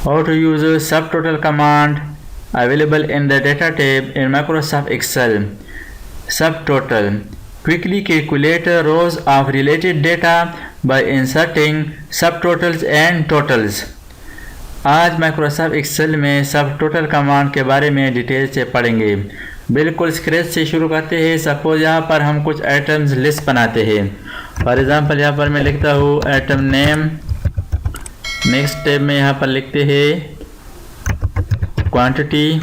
How to use a subtotal command available in the data tab in Microsoft Excel. Subtotal. Quickly calculate rows of related data by inserting subtotals and totals. आज Microsoft Excel में subtotal command के बारे में detail से पढ़ेंगे। बिल्कुल scratch से शुरू करते हैं। सपोज यहाँ पर हम कुछ आइटम्स लिस्ट बनाते हैं। फॉर एग्जांपल यहाँ पर मैं लिखता हूँ आइटम नेम। नेक्स्ट टैब में यहाँ पर लिखते हैं क्वांटिटी,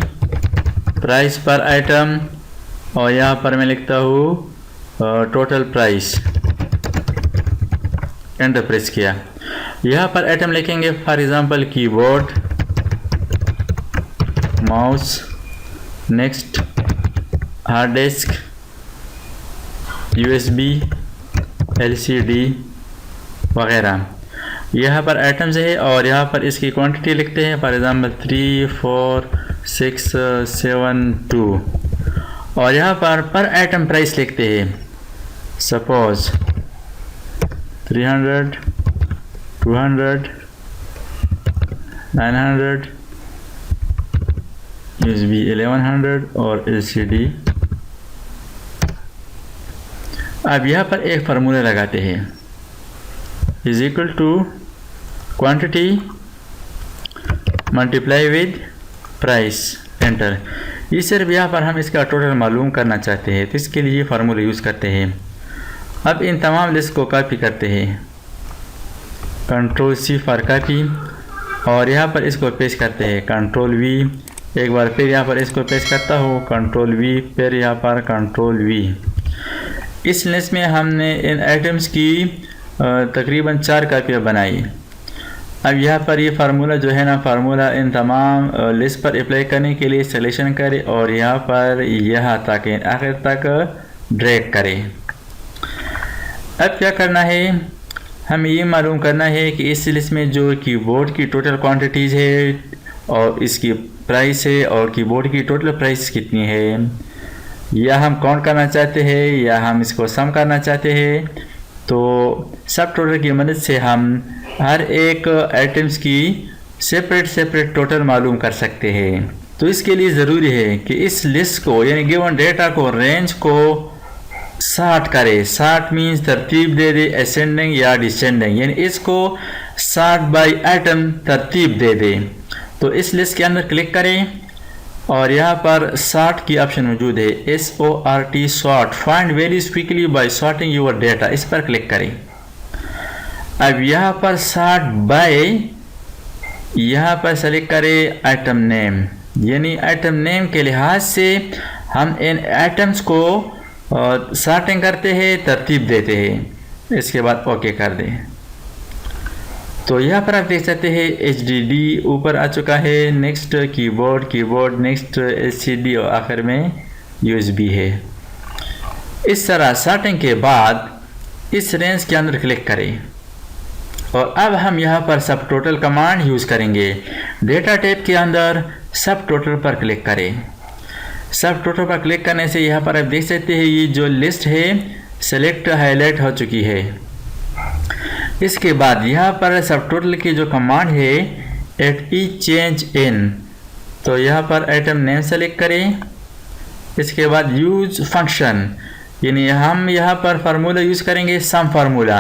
प्राइस पर आइटम, और यहाँ पर मैं लिखता हूँ टोटल प्राइस। एंटर प्रेस किया। यहाँ पर आइटम लिखेंगे for example keyboard, mouse, next hard disk, USB, LCD वगैरह। यहाँ पर आइटम्स है और यहाँ पर इसकी क्वांटिटी लिखते हैं फॉर एग्जांपल 3, 4, 6, 7, 2, और यहाँ पर आइटम प्राइस लिखते हैं सपोज 300, 200, 900, USB 1100 और LCD। अब यहाँ पर एक फार्मूला लगाते हैं is equal to quantity multiply with price. Enter. ये सिर्फ यहाँ पर हम इसका टोटल मालूम करना चाहते हैं तो इसके लिए फार्मूला यूज़ करते हैं। अब इन तमाम लिस्ट को कॉपी करते हैं, कंट्रोल C फॉर कॉपी, और यहाँ पर इसको पेस्ट करते हैं कंट्रोल V। एक बार फिर यहाँ पर इसको पेस्ट करता हूँ कंट्रोल V, फिर यहाँ पर कंट्रोल V। इस लिस्ट में हमने इन आइटम्स की तकरीबन 4 कॉपियाँ बनाई। अब यहाँ पर ये फार्मूला जो है ना, फार्मूला इन तमाम लिस्ट पर अप्लाई करने के लिए सिलेक्शन करें और यहाँ पर यहाँ तक आखिर तक ड्रैग करें। अब क्या करना है, हमें ये मालूम करना है कि इस लिस्ट में जो कीबोर्ड की टोटल क्वांटिटीज़ है और इसकी प्राइस है और कीबोर्ड की टोटल प्राइस कितनी है, या हम काउंट करना चाहते हैं या हम इसको सम करना चाहते हैं। तो सब टोटल की मदद से हम हर एक आइटम्स की सेपरेट टोटल मालूम कर सकते हैं। तो इसके लिए ज़रूरी है कि इस लिस्ट को यानी गिवन डेटा को रेंज को सॉर्ट करे। सॉर्ट मीन्स तरतीब दे दे, असेंडिंग या डिसेंडिंग, यानी इसको सॉर्ट बाय आइटम तरतीब दे दे। तो इस लिस्ट के अंदर क्लिक करें और यहाँ पर सॉर्ट की ऑप्शन मौजूद है, SORT sort, find values quickly by sorting your data. इस पर क्लिक करें। अब यहाँ पर सॉर्ट बाय, यहाँ पर सेलेक्ट करें आइटम नेम, यानी आइटम नेम के लिहाज से हम इन आइटम्स को सॉर्टिंग करते हैं, तरतीब देते हैं। इसके बाद ओके कर दें। तो यहाँ पर आप देख सकते हैं HDD ऊपर आ चुका है, नेक्स्ट कीबोर्ड, नेक्स्ट LCD और आखिर में USB है। इस तरह सॉर्टिंग के बाद इस रेंज के अंदर क्लिक करें और अब हम यहाँ पर सब टोटल कमांड यूज़ करेंगे। डेटा टैब के अंदर सब टोटल पर क्लिक करें। सब टोटल पर क्लिक करने से यहाँ पर आप देख सकते हैं ये जो लिस्ट है सेलेक्ट हाईलाइट हो चुकी है। इसके बाद यहाँ पर सब टोटल की जो कमांड है एट ईच चेंज इन, तो यहाँ पर आइटम नेम सेलेक्ट करें। इसके बाद यूज फंक्शन, यानी हम यहाँ पर फार्मूला यूज़ करेंगे सम फार्मूला।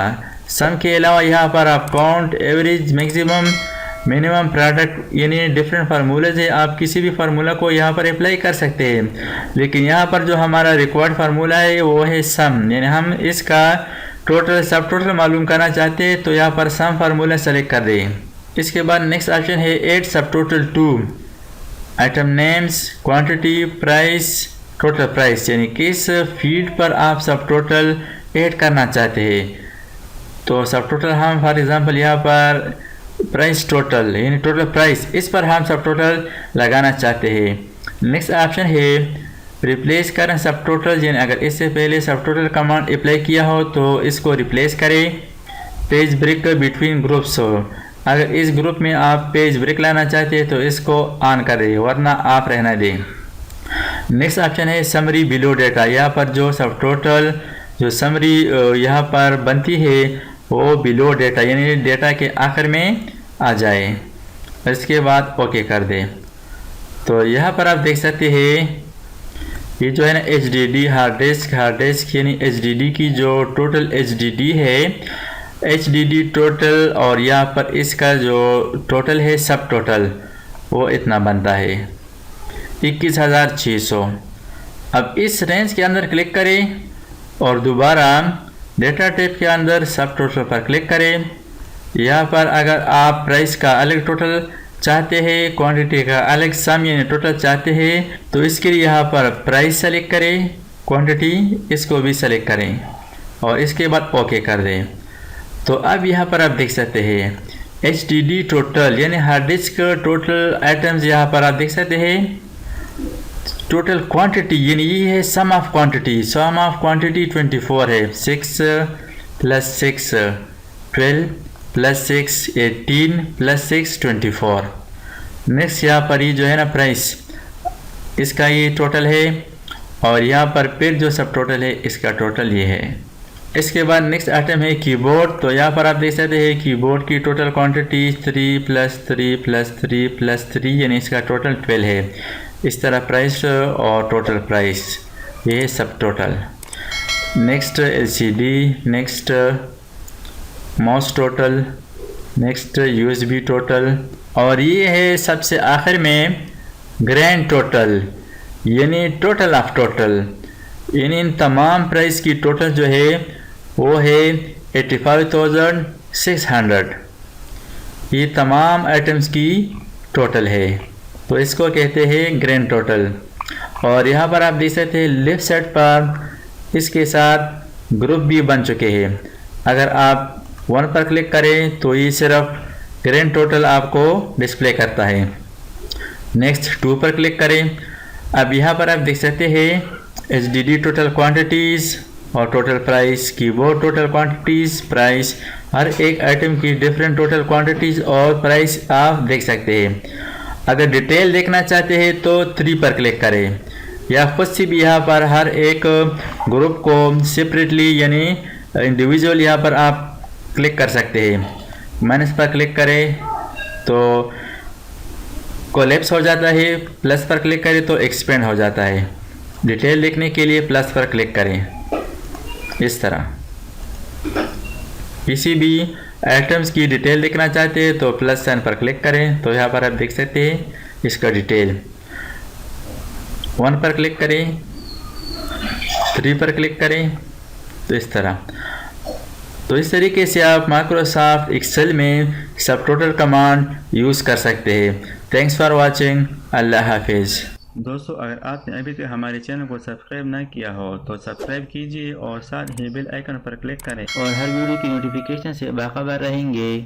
सम के अलावा यहाँ पर आप count, average, maximum, minimum, product, यानी डिफरेंट फार्मूलाज है। आप किसी भी फार्मूला को यहाँ पर अप्लाई कर सकते हैं, लेकिन यहाँ पर जो हमारा रिक्वायर्ड फार्मूला है वो है सम, यानी हम इसका टोटल सब टोटल मालूम करना चाहते हैं तो यहाँ पर सम फार्मूला सेलेक्ट कर दें। इसके बाद नेक्स्ट ऑप्शन है ऐड सब total two item names, quantity, price, total price, यानी किस फील्ड पर आप सब टोटल ऐड करना चाहते हैं। तो सब टोटल हम फॉर एग्जांपल यहाँ पर प्राइस टोटल, यानी टोटल प्राइस, इस पर हम सब टोटल लगाना चाहते हैं। नेक्स्ट ऑप्शन है रिप्लेस करें सब टोटल, यानी अगर इससे पहले सब टोटल कमांड अप्लाई किया हो तो इसको रिप्लेस करें। पेज ब्रेक बिटवीन ग्रुप्स हो, अगर इस ग्रुप में आप पेज ब्रेक लाना चाहते हैं तो इसको ऑन करें, वरना आप रहना दें। नेक्स्ट ऑप्शन है समरी बिलो डेटा, यहाँ पर जो सब टोटल जो समरी यहाँ पर बनती है वो बिलो डेटा, यानी डेटा के आखिर में आ जाए। इसके बाद ओके कर दें। तो यहाँ पर आप देख सकते हैं ये जो है ना HDD हार्ड डिस्क यानी HDD की जो टोटल HDD है, HDD टोटल, और यहाँ पर इसका जो टोटल है सब टोटल वो इतना बनता है 21,600। अब इस रेंज के अंदर क्लिक करें और दोबारा डेटा टाइप के अंदर सब टोटल पर क्लिक करें। यहाँ पर अगर आप प्राइस का अलग टोटल चाहते हैं, क्वांटिटी का अलग सम यानी टोटल चाहते हैं, तो इसके लिए यहाँ पर प्राइस सेलेक्ट करें, क्वांटिटी इसको भी सेलेक्ट करें और इसके बाद ओके कर दें। तो अब यहाँ पर आप देख सकते हैं HDD टोटल यानी हार्ड डिस्क टोटल आइटम्स, यहाँ पर आप देख सकते हैं टोटल क्वांटिटी यानी ये है सम ऑफ क्वांटिटी 24 है। 6 + 6 12 + 6 18 + 6 24। नेक्स्ट यहाँ पर ये जो है ना प्राइस इसका ये टोटल है और यहाँ पर फिर जो सब टोटल है इसका टोटल ये है। इसके बाद नेक्स्ट आइटम है कीबोर्ड। तो यहाँ पर आप देख सकते हैं कीबोर्ड की टोटल क्वांटिटी 3 + 3 + 3 + 3 यानी इसका टोटल 12 है। इस तरह प्राइस और टोटल प्राइस ये है सब total. Next LCD, next mouse total, next USB total, और ये है सबसे आखिर में ग्रैंड टोटल यानी टोटल ऑफ टोटल, यानी इन तमाम प्राइस की टोटल जो है वो है 85,600। ये तमाम आइटम्स की टोटल है, तो इसको कहते हैं ग्रैंड टोटल। और यहाँ पर आप देख सकते हैं लेफ्ट साइड पर इसके साथ ग्रुप भी बन चुके हैं। अगर आप 1 पर क्लिक करें तो ये सिर्फ ग्रैंड टोटल आपको डिस्प्ले करता है। नेक्स्ट 2 पर क्लिक करें। अब यहाँ पर आप देख सकते हैं HDD टोटल क्वांटिटीज़ और total price, keyboard total quantities, price, हर एक आइटम की डिफरेंट टोटल क्वांटिटीज़ और प्राइस आप देख सकते हैं। अगर डिटेल देखना चाहते हैं तो 3 पर क्लिक करें, या खुद से भी यहाँ पर हर एक ग्रुप को सेपरेटली यानी इंडिविजुअल यहाँ पर आप क्लिक कर सकते हैं। माइनस पर क्लिक करें तो कोलैप्स हो जाता है, प्लस पर क्लिक करें तो एक्सपेंड हो जाता है। डिटेल देखने के लिए प्लस पर क्लिक करें। इस तरह किसी भी आइटम्स की डिटेल देखना चाहते हैं तो प्लस साइन पर क्लिक करें, तो यहाँ पर आप देख सकते हैं इसका डिटेल। 1 पर क्लिक करें, 3 पर क्लिक करें, तो इस तरह। तो इस तरीके से आप माइक्रोसॉफ्ट एक्सेल में सब टोटल कमांड यूज़ कर सकते हैं। Thanks for watching. अल्लाह हाफिज़। दोस्तों, अगर आपने अभी तक हमारे चैनल को सब्सक्राइब ना किया हो तो सब्सक्राइब कीजिए और साथ ही बेल आइकन पर क्लिक करें और हर वीडियो की नोटिफिकेशन से बाखबर रहेंगे।